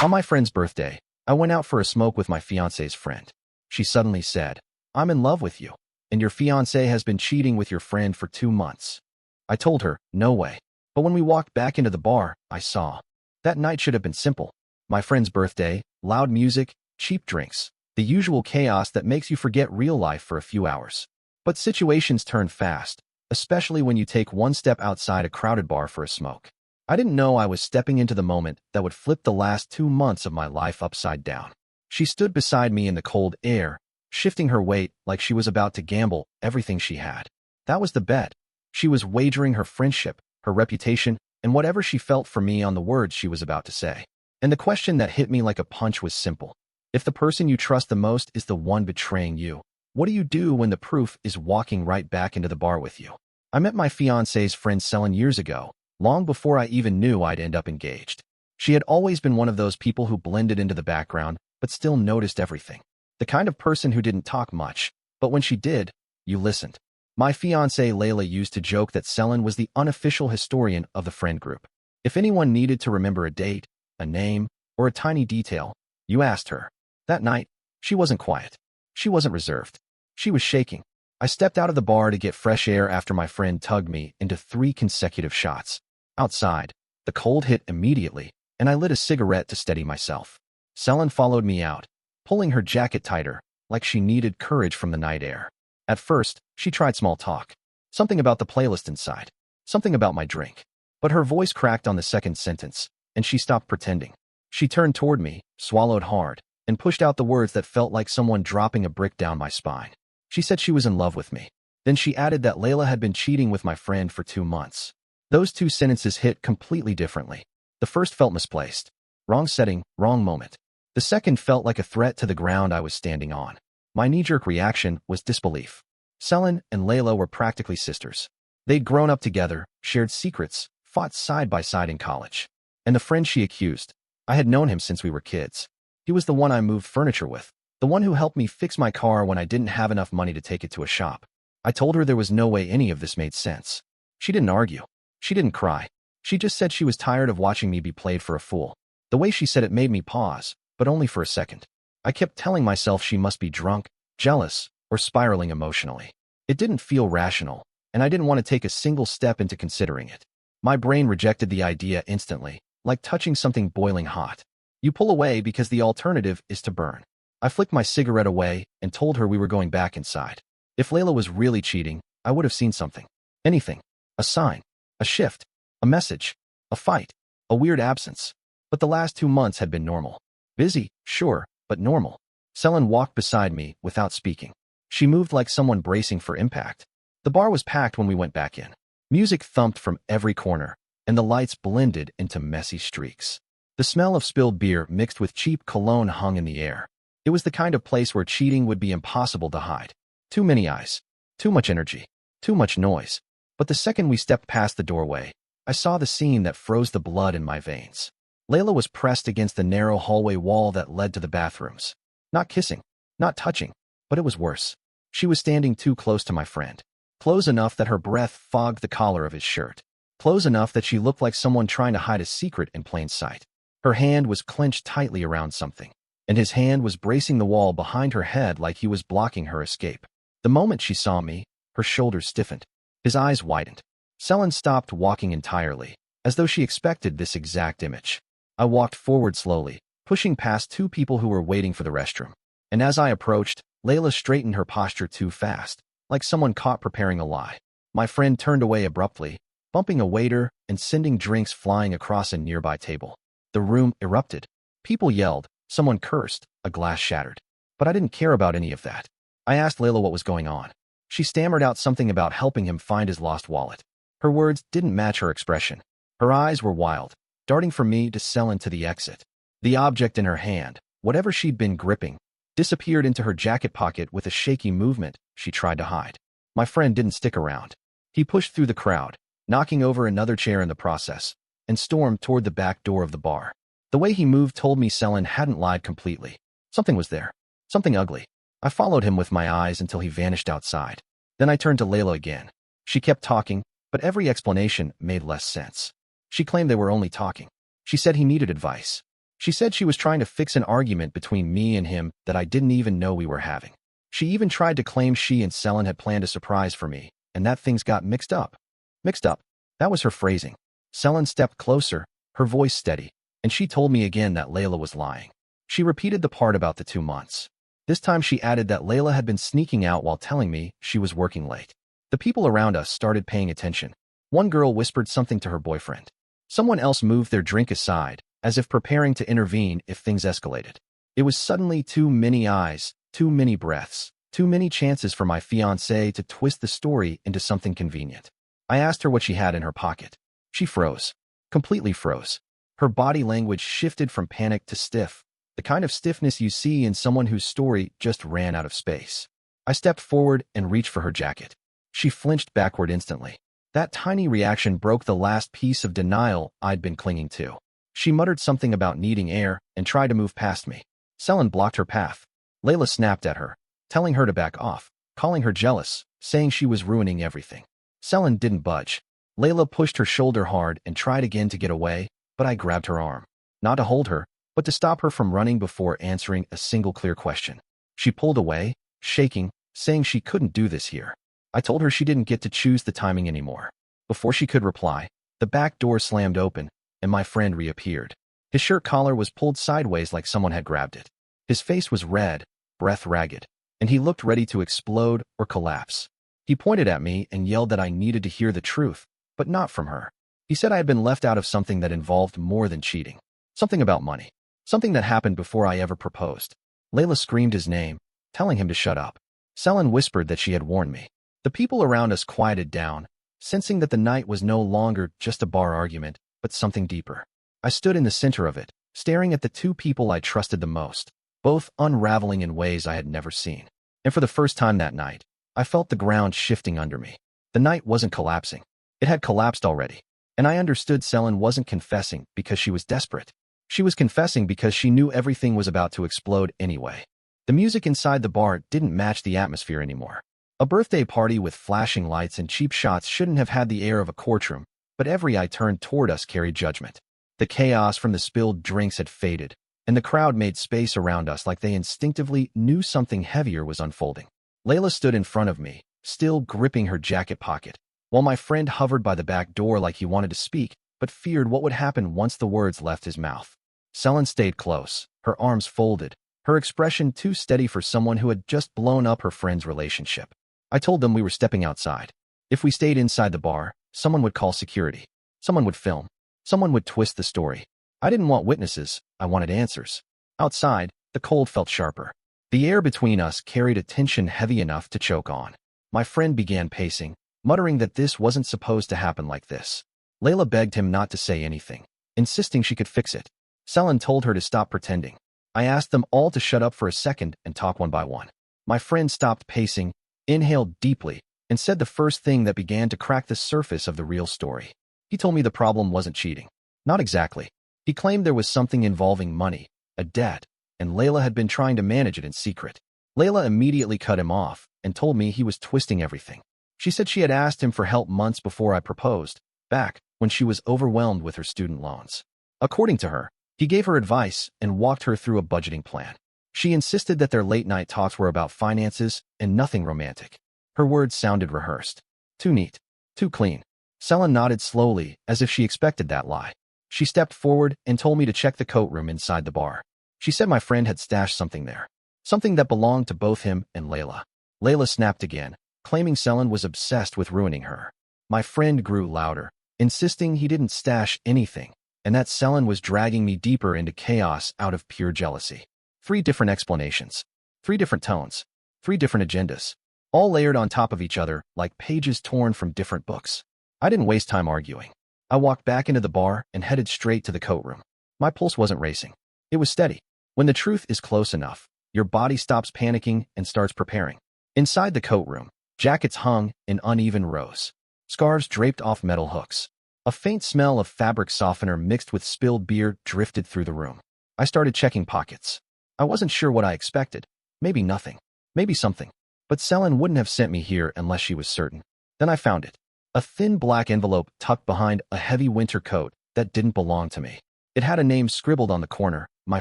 On my friend's birthday, I went out for a smoke with my fiancée's friend. She suddenly said, "I'm in love with you, and your fiancé has been cheating with your friend for 2 months." I told her, no way. But when we walked back into the bar, I saw. That night should have been simple. My friend's birthday, loud music, cheap drinks, the usual chaos that makes you forget real life for a few hours. But situations turn fast, especially when you take one step outside a crowded bar for a smoke. I didn't know I was stepping into the moment that would flip the last 2 months of my life upside down. She stood beside me in the cold air, shifting her weight like she was about to gamble everything she had. That was the bet. She was wagering her friendship, her reputation, and whatever she felt for me on the words she was about to say. And the question that hit me like a punch was simple. If the person you trust the most is the one betraying you, what do you do when the proof is walking right back into the bar with you? I met my fiancée's friend Selin years ago, long before I even knew I'd end up engaged. She had always been one of those people who blended into the background, but still noticed everything. The kind of person who didn't talk much, but when she did, you listened. My fiancée Layla used to joke that Selin was the unofficial historian of the friend group. If anyone needed to remember a date, a name, or a tiny detail, you asked her. That night, she wasn't quiet. She wasn't reserved. She was shaking. I stepped out of the bar to get fresh air after my friend tugged me into 3 consecutive shots. Outside, the cold hit immediately, and I lit a cigarette to steady myself. Selin followed me out, pulling her jacket tighter, like she needed courage from the night air. At first, she tried small talk. Something about the playlist inside. Something about my drink. But her voice cracked on the second sentence, and she stopped pretending. She turned toward me, swallowed hard, and pushed out the words that felt like someone dropping a brick down my spine. She said she was in love with me. Then she added that Layla had been cheating with my friend for 2 months. Those 2 sentences hit completely differently. The first felt misplaced. Wrong setting, wrong moment. The second felt like a threat to the ground I was standing on. My knee-jerk reaction was disbelief. Selin and Layla were practically sisters. They'd grown up together, shared secrets, fought side by side in college. And the friend she accused, I had known him since we were kids. He was the one I moved furniture with, the one who helped me fix my car when I didn't have enough money to take it to a shop. I told her there was no way any of this made sense. She didn't argue. She didn't cry. She just said she was tired of watching me be played for a fool. The way she said it made me pause, but only for a second. I kept telling myself she must be drunk, jealous, or spiraling emotionally. It didn't feel rational, and I didn't want to take a single step into considering it. My brain rejected the idea instantly, like touching something boiling hot. You pull away because the alternative is to burn. I flicked my cigarette away and told her we were going back inside. If Layla was really cheating, I would have seen something. Anything. A sign. A shift. A message. A fight. A weird absence. But the last 2 months had been normal. Busy, sure, but normal. Selin walked beside me without speaking. She moved like someone bracing for impact. The bar was packed when we went back in. Music thumped from every corner, and the lights blended into messy streaks. The smell of spilled beer mixed with cheap cologne hung in the air. It was the kind of place where cheating would be impossible to hide. Too many eyes. Too much energy. Too much noise. But the second we stepped past the doorway, I saw the scene that froze the blood in my veins. Layla was pressed against the narrow hallway wall that led to the bathrooms. Not kissing, not touching, but it was worse. She was standing too close to my friend. Close enough that her breath fogged the collar of his shirt. Close enough that she looked like someone trying to hide a secret in plain sight. Her hand was clenched tightly around something, and his hand was bracing the wall behind her head like he was blocking her escape. The moment she saw me, her shoulders stiffened. His eyes widened. Selin stopped walking entirely, as though she expected this exact image. I walked forward slowly, pushing past 2 people who were waiting for the restroom. And as I approached, Layla straightened her posture too fast, like someone caught preparing a lie. My friend turned away abruptly, bumping a waiter and sending drinks flying across a nearby table. The room erupted. People yelled, someone cursed, a glass shattered. But I didn't care about any of that. I asked Layla what was going on. She stammered out something about helping him find his lost wallet. Her words didn't match her expression. Her eyes were wild, darting from me to Selin to the exit. The object in her hand, whatever she'd been gripping, disappeared into her jacket pocket with a shaky movement she tried to hide. My friend didn't stick around. He pushed through the crowd, knocking over another chair in the process, and stormed toward the back door of the bar. The way he moved told me Selin hadn't lied completely. Something was there. Something ugly. I followed him with my eyes until he vanished outside. Then I turned to Layla again. She kept talking, but every explanation made less sense. She claimed they were only talking. She said he needed advice. She said she was trying to fix an argument between me and him that I didn't even know we were having. She even tried to claim she and Selin had planned a surprise for me, and that things got mixed up. Mixed up. That was her phrasing. Selin stepped closer, her voice steady, and she told me again that Layla was lying. She repeated the part about the 2 months. This time she added that Layla had been sneaking out while telling me she was working late. The people around us started paying attention. One girl whispered something to her boyfriend. Someone else moved their drink aside, as if preparing to intervene if things escalated. It was suddenly too many eyes, too many breaths, too many chances for my fiancée to twist the story into something convenient. I asked her what she had in her pocket. She froze. Completely froze. Her body language shifted from panic to stiff, the kind of stiffness you see in someone whose story just ran out of space. I stepped forward and reached for her jacket. She flinched backward instantly. That tiny reaction broke the last piece of denial I'd been clinging to. She muttered something about needing air and tried to move past me. Selin blocked her path. Layla snapped at her, telling her to back off, calling her jealous, saying she was ruining everything. Selin didn't budge. Layla pushed her shoulder hard and tried again to get away, but I grabbed her arm. Not to hold her, but to stop her from running before answering a single clear question. She pulled away, shaking, saying she couldn't do this here. I told her she didn't get to choose the timing anymore. Before she could reply, the back door slammed open, and my friend reappeared. His shirt collar was pulled sideways like someone had grabbed it. His face was red, breath ragged, and he looked ready to explode or collapse. He pointed at me and yelled that I needed to hear the truth, but not from her. He said I had been left out of something that involved more than cheating. Something about money. Something that happened before I ever proposed. Layla screamed his name, telling him to shut up. Selin whispered that she had warned me. The people around us quieted down, sensing that the night was no longer just a bar argument, but something deeper. I stood in the center of it, staring at the two people I trusted the most, both unraveling in ways I had never seen. And for the first time that night, I felt the ground shifting under me. The night wasn't collapsing. It had collapsed already. And I understood Selin wasn't confessing because she was desperate. She was confessing because she knew everything was about to explode anyway. The music inside the bar didn't match the atmosphere anymore. A birthday party with flashing lights and cheap shots shouldn't have had the air of a courtroom, but every eye turned toward us carried judgment. The chaos from the spilled drinks had faded, and the crowd made space around us like they instinctively knew something heavier was unfolding. Layla stood in front of me, still gripping her jacket pocket, while my friend hovered by the back door like he wanted to speak, but feared what would happen once the words left his mouth. Selin stayed close, her arms folded, her expression too steady for someone who had just blown up her friend's relationship. I told them we were stepping outside. If we stayed inside the bar, someone would call security. Someone would film. Someone would twist the story. I didn't want witnesses, I wanted answers. Outside, the cold felt sharper. The air between us carried a tension heavy enough to choke on. My friend began pacing, muttering that this wasn't supposed to happen like this. Layla begged him not to say anything, insisting she could fix it. Selin told her to stop pretending. I asked them all to shut up for a second and talk one by one. My friend stopped pacing, inhaled deeply, and said the first thing that began to crack the surface of the real story. He told me the problem wasn't cheating. Not exactly. He claimed there was something involving money, a debt, and Layla had been trying to manage it in secret. Layla immediately cut him off and told me he was twisting everything. She said she had asked him for help months before I proposed, back when she was overwhelmed with her student loans. According to her, he gave her advice and walked her through a budgeting plan. She insisted that their late-night talks were about finances and nothing romantic. Her words sounded rehearsed. Too neat. Too clean. Selin nodded slowly, as if she expected that lie. She stepped forward and told me to check the coat room inside the bar. She said my friend had stashed something there. Something that belonged to both him and Layla. Layla snapped again, claiming Selin was obsessed with ruining her. My friend grew louder, insisting he didn't stash anything, and that Selin was dragging me deeper into chaos out of pure jealousy. 3 different explanations. 3 different tones. 3 different agendas. All layered on top of each other like pages torn from different books. I didn't waste time arguing. I walked back into the bar and headed straight to the coat room. My pulse wasn't racing. It was steady. When the truth is close enough, your body stops panicking and starts preparing. Inside the coat room, jackets hung in uneven rows. Scarves draped off metal hooks. A faint smell of fabric softener mixed with spilled beer drifted through the room. I started checking pockets. I wasn't sure what I expected. Maybe nothing. Maybe something. But Selin wouldn't have sent me here unless she was certain. Then I found it. A thin black envelope tucked behind a heavy winter coat that didn't belong to me. It had a name scribbled on the corner, my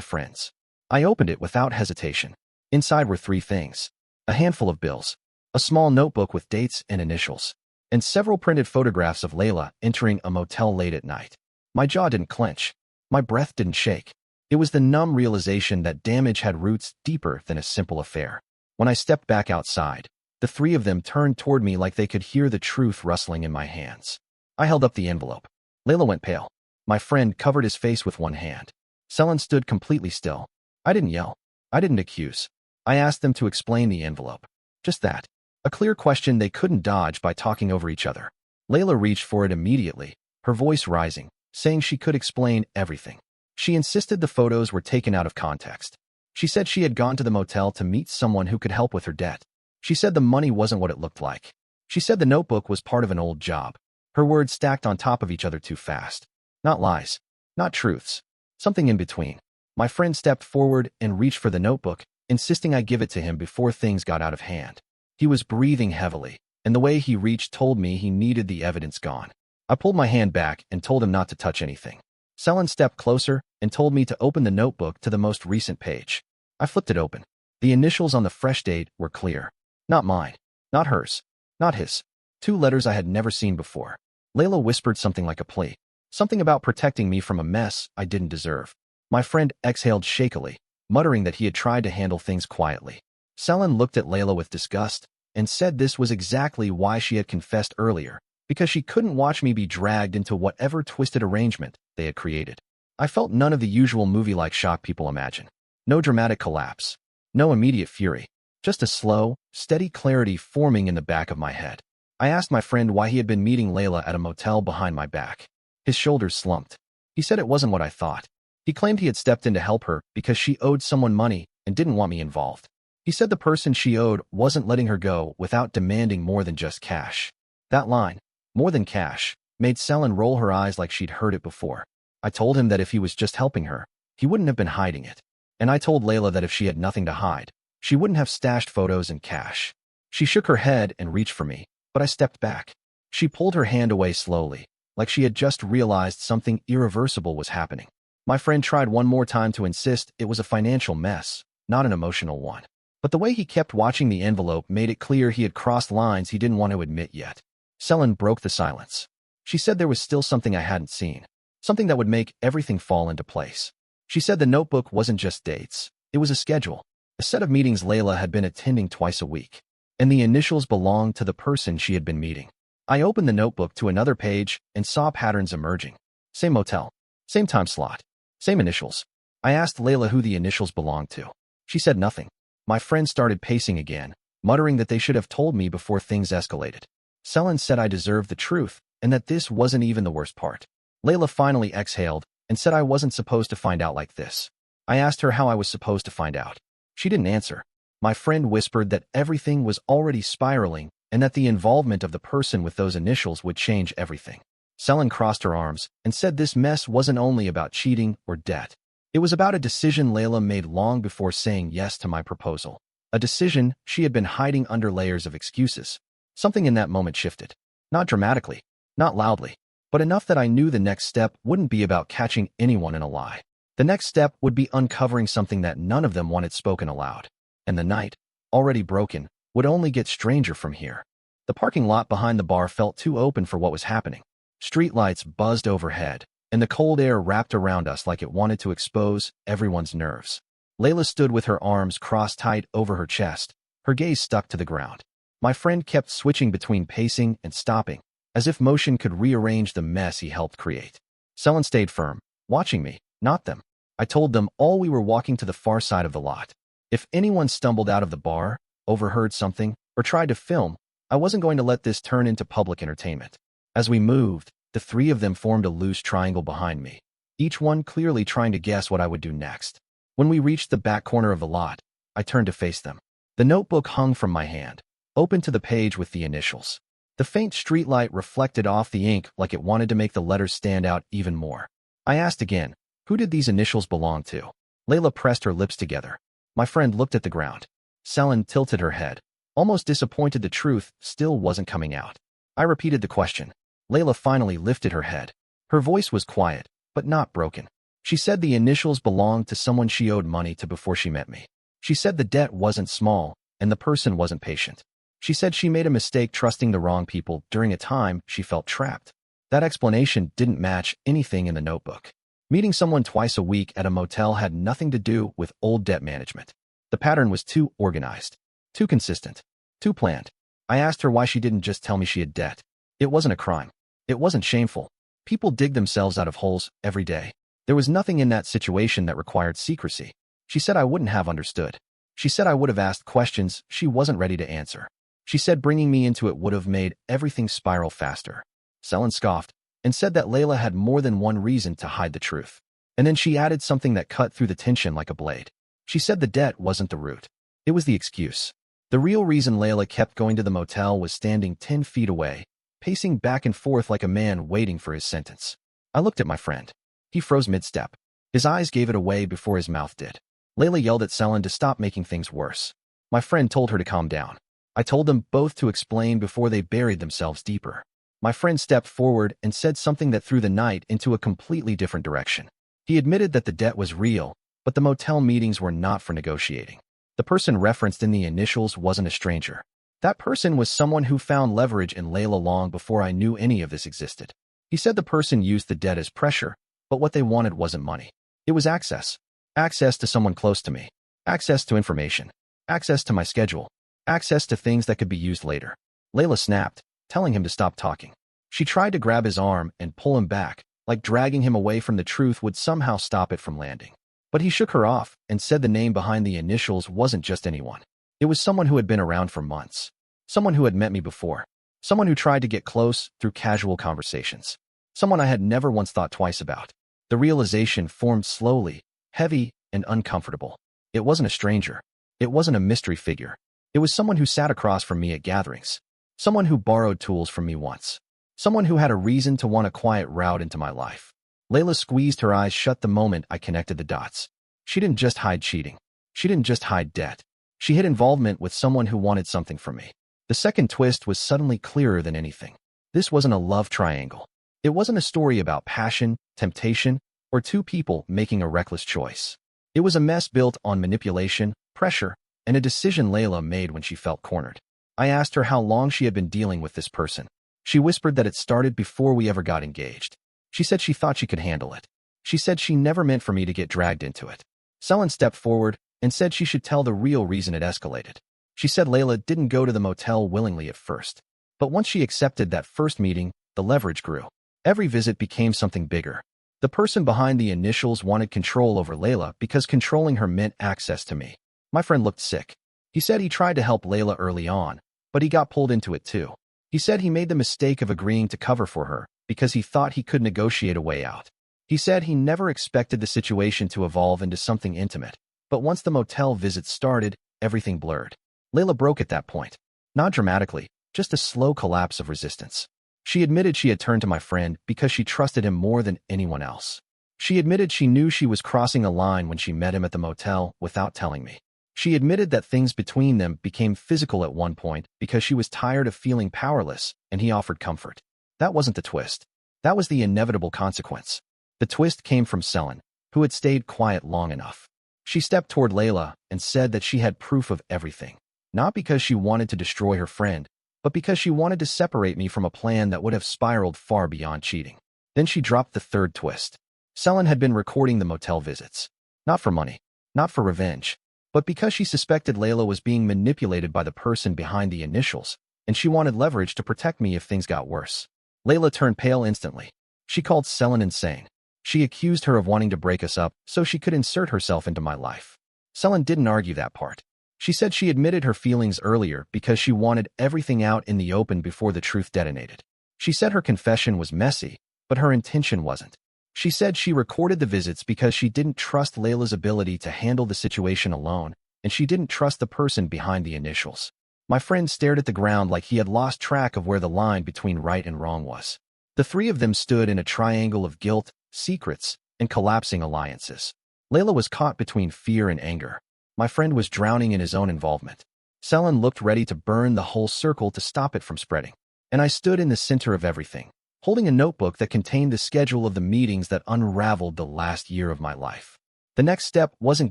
friends. I opened it without hesitation. Inside were three things: a handful of bills, a small notebook with dates and initials, and several printed photographs of Layla entering a motel late at night. My jaw didn't clench. My breath didn't shake. It was the numb realization that damage had roots deeper than a simple affair. When I stepped back outside, the three of them turned toward me like they could hear the truth rustling in my hands. I held up the envelope. Layla went pale. My friend covered his face with one hand. Selin stood completely still. I didn't yell. I didn't accuse. I asked them to explain the envelope. Just that. A clear question they couldn't dodge by talking over each other. Layla reached for it immediately, her voice rising, saying she could explain everything. She insisted the photos were taken out of context. She said she had gone to the motel to meet someone who could help with her debt. She said the money wasn't what it looked like. She said the notebook was part of an old job. Her words stacked on top of each other too fast. Not lies. Not truths. Something in between. My friend stepped forward and reached for the notebook, insisting I give it to him before things got out of hand. He was breathing heavily, and the way he reached told me he needed the evidence gone. I pulled my hand back and told him not to touch anything. Selin stepped closer and told me to open the notebook to the most recent page. I flipped it open. The initials on the fresh date were clear. Not mine. Not hers. Not his. Two letters I had never seen before. Layla whispered something like a plea. Something about protecting me from a mess I didn't deserve. My friend exhaled shakily, muttering that he had tried to handle things quietly. Selin looked at Layla with disgust and said this was exactly why she had confessed earlier, because she couldn't watch me be dragged into whatever twisted arrangement they had created. I felt none of the usual movie-like shock people imagine. No dramatic collapse. No immediate fury. Just a slow, steady clarity forming in the back of my head. I asked my friend why he had been meeting Layla at a motel behind my back. His shoulders slumped. He said it wasn't what I thought. He claimed he had stepped in to help her because she owed someone money and didn't want me involved. He said the person she owed wasn't letting her go without demanding more than just cash. That line, more than cash, made Selin roll her eyes like she'd heard it before. I told him that if he was just helping her, he wouldn't have been hiding it. And I told Layla that if she had nothing to hide, she wouldn't have stashed photos and cash. She shook her head and reached for me, but I stepped back. She pulled her hand away slowly, like she had just realized something irreversible was happening. My friend tried one more time to insist it was a financial mess, not an emotional one. But the way he kept watching the envelope made it clear he had crossed lines he didn't want to admit yet. Selin broke the silence. She said there was still something I hadn't seen, something that would make everything fall into place. She said the notebook wasn't just dates, it was a schedule, a set of meetings Layla had been attending twice a week, and the initials belonged to the person she had been meeting. I opened the notebook to another page and saw patterns emerging. Same motel, same time slot, same initials. I asked Layla who the initials belonged to. She said nothing. My friend started pacing again, muttering that they should have told me before things escalated. Selin said I deserved the truth, and that this wasn't even the worst part. Layla finally exhaled and said I wasn't supposed to find out like this. I asked her how I was supposed to find out. She didn't answer. My friend whispered that everything was already spiraling and that the involvement of the person with those initials would change everything. Selin crossed her arms and said this mess wasn't only about cheating or debt. It was about a decision Layla made long before saying yes to my proposal. A decision she had been hiding under layers of excuses. Something in that moment shifted. Not dramatically, not loudly, but enough that I knew the next step wouldn't be about catching anyone in a lie. The next step would be uncovering something that none of them wanted spoken aloud. And the night, already broken, would only get stranger from here. The parking lot behind the bar felt too open for what was happening. Streetlights buzzed overhead, and the cold air wrapped around us like it wanted to expose everyone's nerves. Layla stood with her arms crossed tight over her chest, her gaze stuck to the ground. My friend kept switching between pacing and stopping, as if motion could rearrange the mess he helped create. Selin stayed firm, watching me, not them. I told them all we were walking to the far side of the lot. If anyone stumbled out of the bar, overheard something, or tried to film, I wasn't going to let this turn into public entertainment. As we moved, the three of them formed a loose triangle behind me, each one clearly trying to guess what I would do next. When we reached the back corner of the lot, I turned to face them. The notebook hung from my hand, open to the page with the initials. The faint streetlight reflected off the ink like it wanted to make the letters stand out even more. I asked again, who did these initials belong to? Layla pressed her lips together. My friend looked at the ground. Selin tilted her head, almost disappointed the truth still wasn't coming out. I repeated the question. Layla finally lifted her head. Her voice was quiet, but not broken. She said the initials belonged to someone she owed money to before she met me. She said the debt wasn't small, and the person wasn't patient. She said she made a mistake trusting the wrong people during a time she felt trapped. That explanation didn't match anything in the notebook. Meeting someone twice a week at a motel had nothing to do with old debt management. The pattern was too organized, too consistent, too planned. I asked her why she didn't just tell me she had debt. It wasn't a crime. It wasn't shameful. People dig themselves out of holes every day. There was nothing in that situation that required secrecy. She said I wouldn't have understood. She said I would have asked questions she wasn't ready to answer. She said bringing me into it would have made everything spiral faster. Selin scoffed and said that Layla had more than one reason to hide the truth. And then she added something that cut through the tension like a blade. She said the debt wasn't the root. It was the excuse. The real reason Layla kept going to the motel was standing 10 feet away, pacing back and forth like a man waiting for his sentence. I looked at my friend. He froze mid-step. His eyes gave it away before his mouth did. Layla yelled at Selin to stop making things worse. My friend told her to calm down. I told them both to explain before they buried themselves deeper. My friend stepped forward and said something that threw the night into a completely different direction. He admitted that the debt was real, but the motel meetings were not for negotiating. The person referenced in the initials wasn't a stranger. That person was someone who found leverage in Layla long before I knew any of this existed. He said the person used the debt as pressure, but what they wanted wasn't money. It was access. Access to someone close to me. Access to information. Access to my schedule. Access to things that could be used later. Layla snapped, telling him to stop talking. She tried to grab his arm and pull him back, like dragging him away from the truth would somehow stop it from landing. But he shook her off and said the name behind the initials wasn't just anyone. It was someone who had been around for months. Someone who had met me before. Someone who tried to get close through casual conversations. Someone I had never once thought twice about. The realization formed slowly, heavy, and uncomfortable. It wasn't a stranger. It wasn't a mystery figure. It was someone who sat across from me at gatherings. Someone who borrowed tools from me once. Someone who had a reason to want a quiet route into my life. Layla squeezed her eyes shut the moment I connected the dots. She didn't just hide cheating. She didn't just hide debt. She hid involvement with someone who wanted something from me. The second twist was suddenly clearer than anything. This wasn't a love triangle. It wasn't a story about passion, temptation, or two people making a reckless choice. It was a mess built on manipulation, pressure, and a decision Layla made when she felt cornered. I asked her how long she had been dealing with this person. She whispered that it started before we ever got engaged. She said she thought she could handle it. She said she never meant for me to get dragged into it. Selin stepped forward and said she should tell the real reason it escalated. She said Layla didn't go to the motel willingly at first. But once she accepted that first meeting, the leverage grew. Every visit became something bigger. The person behind the initials wanted control over Layla because controlling her meant access to me. My friend looked sick. He said he tried to help Layla early on, but he got pulled into it too. He said he made the mistake of agreeing to cover for her because he thought he could negotiate a way out. He said he never expected the situation to evolve into something intimate, but once the motel visits started, everything blurred. Layla broke at that point. Not dramatically, just a slow collapse of resistance. She admitted she had turned to my friend because she trusted him more than anyone else. She admitted she knew she was crossing a line when she met him at the motel without telling me. She admitted that things between them became physical at one point because she was tired of feeling powerless and he offered comfort. That wasn't the twist. That was the inevitable consequence. The twist came from Selin, who had stayed quiet long enough. She stepped toward Layla and said that she had proof of everything. Not because she wanted to destroy her friend, but because she wanted to separate me from a plan that would have spiraled far beyond cheating. Then she dropped the third twist. Selin had been recording the motel visits. Not for money, not for revenge, but because she suspected Layla was being manipulated by the person behind the initials, and she wanted leverage to protect me if things got worse. Layla turned pale instantly. She called Selin insane. She accused her of wanting to break us up so she could insert herself into my life. Selin didn't argue that part. She said she admitted her feelings earlier because she wanted everything out in the open before the truth detonated. She said her confession was messy, but her intention wasn't. She said she recorded the visits because she didn't trust Layla's ability to handle the situation alone, and she didn't trust the person behind the initials. My friend stared at the ground like he had lost track of where the line between right and wrong was. The three of them stood in a triangle of guilt, secrets, and collapsing alliances. Layla was caught between fear and anger. My friend was drowning in his own involvement. Selin looked ready to burn the whole circle to stop it from spreading. And I stood in the center of everything. holding a notebook that contained the schedule of the meetings that unraveled the last year of my life. The next step wasn't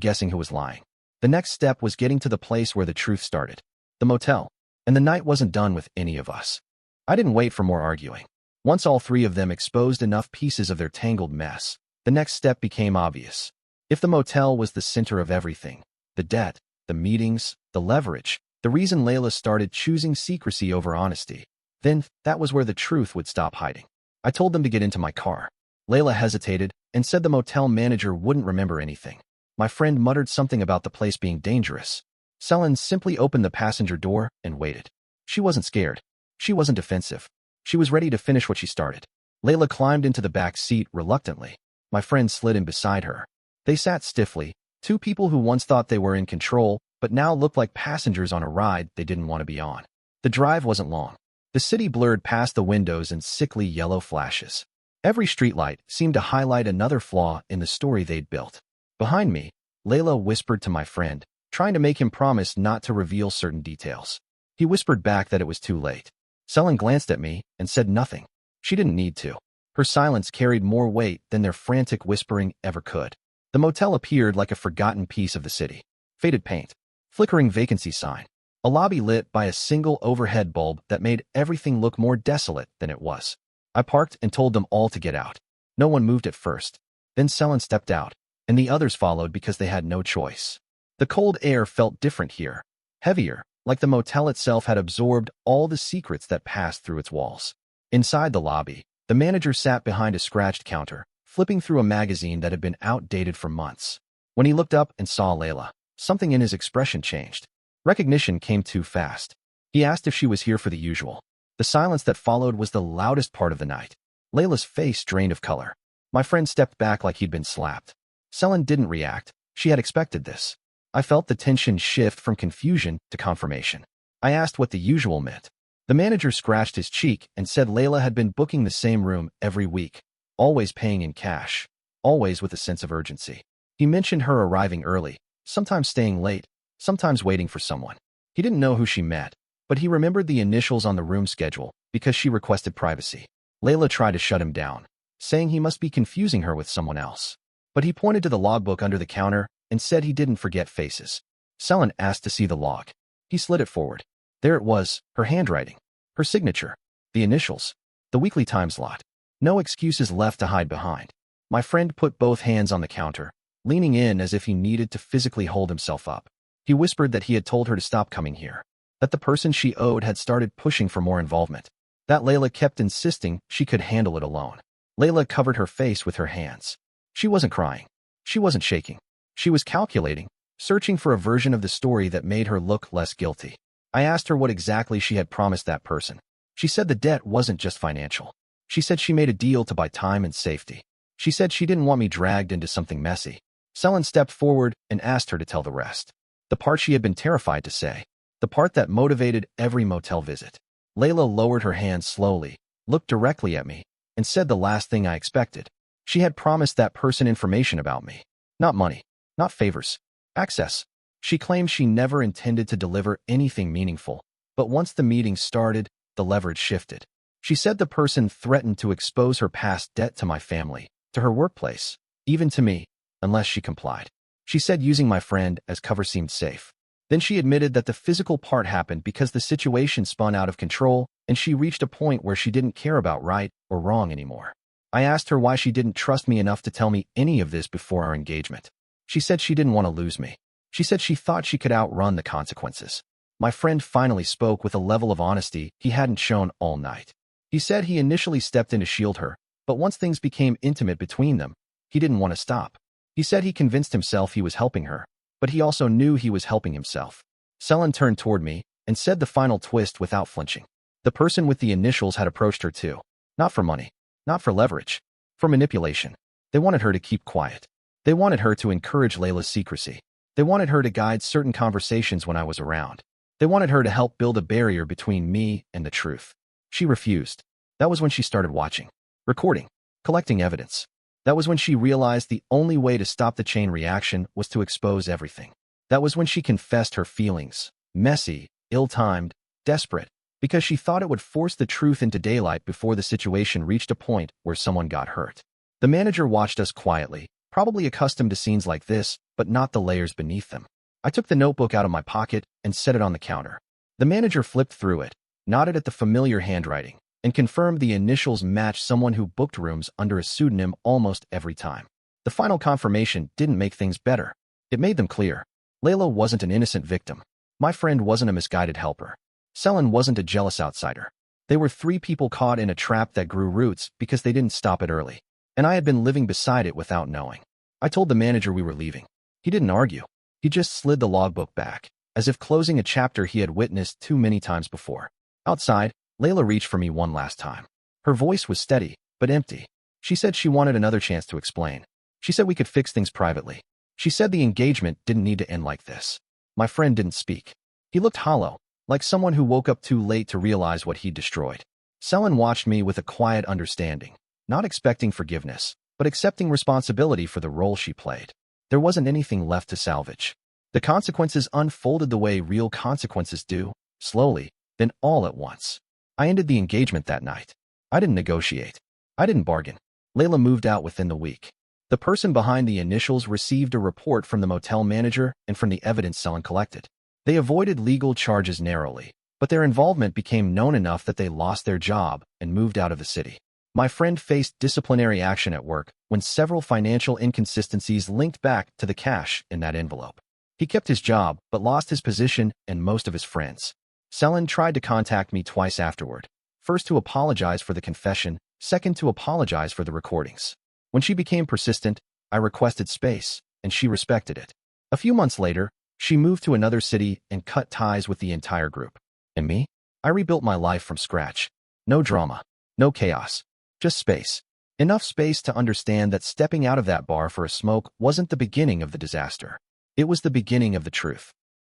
guessing who was lying. The next step was getting to the place where the truth started, the motel. And the night wasn't done with any of us. I didn't wait for more arguing. Once all three of them exposed enough pieces of their tangled mess, the next step became obvious. If the motel was the center of everything, the debt, the meetings, the leverage, the reason Layla started choosing secrecy over honesty, then that was where the truth would stop hiding. I told them to get into my car. Layla hesitated and said the motel manager wouldn't remember anything. My friend muttered something about the place being dangerous. Selin simply opened the passenger door and waited. She wasn't scared. She wasn't defensive. She was ready to finish what she started. Layla climbed into the back seat reluctantly. My friend slid in beside her. They sat stiffly, two people who once thought they were in control, but now looked like passengers on a ride they didn't want to be on. The drive wasn't long. The city blurred past the windows in sickly yellow flashes. Every streetlight seemed to highlight another flaw in the story they'd built. Behind me, Layla whispered to my friend, trying to make him promise not to reveal certain details. He whispered back that it was too late. Selin glanced at me and said nothing. She didn't need to. Her silence carried more weight than their frantic whispering ever could. The motel appeared like a forgotten piece of the city. Faded paint. Flickering vacancy sign. A lobby lit by a single overhead bulb that made everything look more desolate than it was. I parked and told them all to get out. No one moved at first. Then Selin stepped out, and the others followed because they had no choice. The cold air felt different here. Heavier, like the motel itself had absorbed all the secrets that passed through its walls. Inside the lobby, the manager sat behind a scratched counter, flipping through a magazine that had been outdated for months. When he looked up and saw Layla, something in his expression changed. Recognition came too fast. He asked if she was here for the usual. The silence that followed was the loudest part of the night. Layla's face drained of color. My friend stepped back like he'd been slapped. Selin didn't react. She had expected this. I felt the tension shift from confusion to confirmation. I asked what the usual meant. The manager scratched his cheek and said Layla had been booking the same room every week, always paying in cash, always with a sense of urgency. He mentioned her arriving early, sometimes staying late, sometimes waiting for someone. He didn't know who she met, but he remembered the initials on the room schedule because she requested privacy. Layla tried to shut him down, saying he must be confusing her with someone else. But he pointed to the logbook under the counter and said he didn't forget faces. Selin asked to see the log. He slid it forward. There it was, her handwriting, her signature, the initials, the weekly time slot. No excuses left to hide behind. My friend put both hands on the counter, leaning in as if he needed to physically hold himself up. He whispered that he had told her to stop coming here, that the person she owed had started pushing for more involvement, that Layla kept insisting she could handle it alone. Layla covered her face with her hands. She wasn't crying. She wasn't shaking. She was calculating, searching for a version of the story that made her look less guilty. I asked her what exactly she had promised that person. She said the debt wasn't just financial. She said she made a deal to buy time and safety. She said she didn't want me dragged into something messy. Selin stepped forward and asked her to tell the rest. The part she had been terrified to say. The part that motivated every motel visit. Layla lowered her hands slowly, looked directly at me, and said the last thing I expected. She had promised that person information about me. Not money, not favors, access. She claimed she never intended to deliver anything meaningful, but once the meeting started, the leverage shifted. She said the person threatened to expose her past debt to my family, to her workplace, even to me, unless she complied. She said using my friend as cover seemed safe. Then she admitted that the physical part happened because the situation spun out of control and she reached a point where she didn't care about right or wrong anymore. I asked her why she didn't trust me enough to tell me any of this before our engagement. She said she didn't want to lose me. She said she thought she could outrun the consequences. My friend finally spoke with a level of honesty he hadn't shown all night. He said he initially stepped in to shield her, but once things became intimate between them, he didn't want to stop. He said he convinced himself he was helping her, but he also knew he was helping himself. Selin turned toward me and said the final twist without flinching. The person with the initials had approached her too. Not for money, not for leverage, for manipulation. They wanted her to keep quiet. They wanted her to encourage Layla's secrecy. They wanted her to guide certain conversations when I was around. They wanted her to help build a barrier between me and the truth. She refused. That was when she started watching, recording, collecting evidence. That was when she realized the only way to stop the chain reaction was to expose everything. That was when she confessed her feelings, messy, ill-timed, desperate, because she thought it would force the truth into daylight before the situation reached a point where someone got hurt. The manager watched us quietly, probably accustomed to scenes like this, but not the layers beneath them. I took the notebook out of my pocket and set it on the counter. The manager flipped through it, nodded at the familiar handwriting, and confirmed the initials matched someone who booked rooms under a pseudonym almost every time. The final confirmation didn't make things better. It made them clear. Layla wasn't an innocent victim. My friend wasn't a misguided helper. Selin wasn't a jealous outsider. They were three people caught in a trap that grew roots because they didn't stop it early. And I had been living beside it without knowing. I told the manager we were leaving. He didn't argue. He just slid the logbook back, as if closing a chapter he had witnessed too many times before. Outside, Layla reached for me one last time. Her voice was steady, but empty. She said she wanted another chance to explain. She said we could fix things privately. She said the engagement didn't need to end like this. My friend didn't speak. He looked hollow, like someone who woke up too late to realize what he'd destroyed. Selin watched me with a quiet understanding, not expecting forgiveness, but accepting responsibility for the role she played. There wasn't anything left to salvage. The consequences unfolded the way real consequences do, slowly, then all at once. I ended the engagement that night. I didn't negotiate. I didn't bargain. Layla moved out within the week. The person behind the initials received a report from the motel manager and from the evidence Selin collected. They avoided legal charges narrowly, but their involvement became known enough that they lost their job and moved out of the city. My friend faced disciplinary action at work when several financial inconsistencies linked back to the cash in that envelope. He kept his job, but lost his position and most of his friends. Selin tried to contact me twice afterward, first to apologize for the confession, second to apologize for the recordings. When she became persistent, I requested space, and she respected it. A few months later, she moved to another city and cut ties with the entire group. And me? I rebuilt my life from scratch. No drama, no chaos, just space. Enough space to understand that stepping out of that bar for a smoke wasn't the beginning of the disaster. It was the beginning of the truth.